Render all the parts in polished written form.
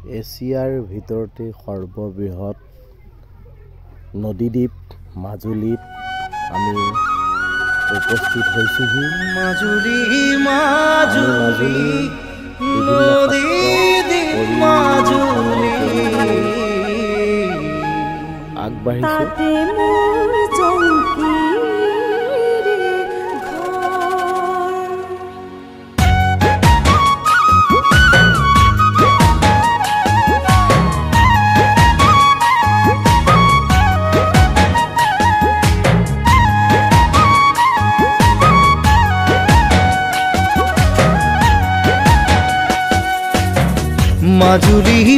এছিয়াৰ ভিতৰতে সৰ্ববৃহৎ নদীদ্বীপ মাজুলীত আমি উপস্থিত হৈছোহি। আগবাঢ়িছো।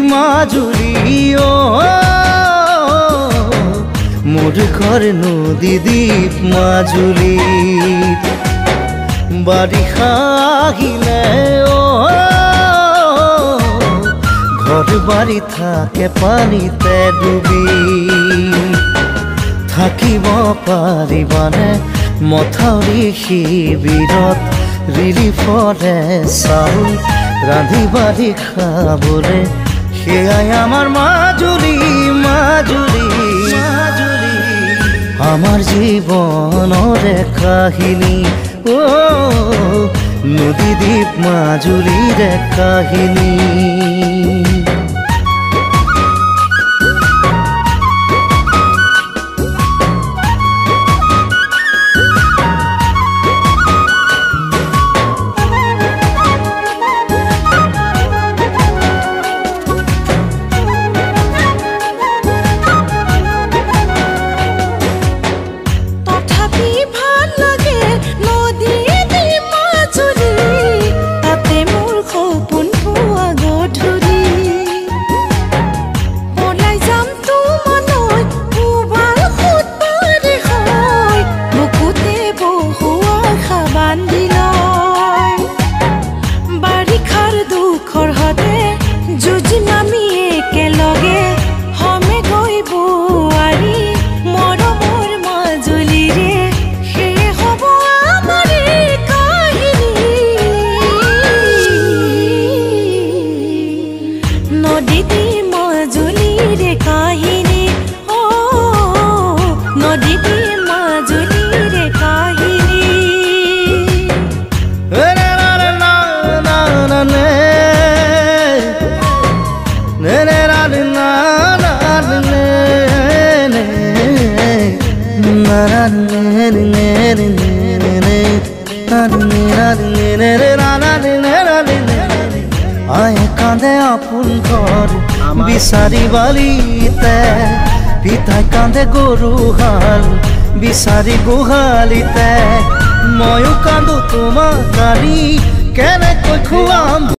মাজুলী ও মোর ঘর নদী দ্বীপ মাজুলী বারিষা আহিলে ও ঘর বাড়ি থাকে পানিতে ডুবি থাকিব পাৰিবানে মথাউৰি শিবিৰত ৰিলিফৰে চাউল রাঁধি বাড়ি খাবলে সেয়াই আমার মাজুলী আমার জীবনের কাহিনী ও নদী দ্বীপ মাজুলীর কাহিনী। আয়ে কাঁদে আপন ঘর বিচারি বালিতে পিতাই কাঁদে গরু হাল বিচারি গোহালিতে ময়ো কাঁদো তোমাক কালি কেনেকৈ খুৱাম।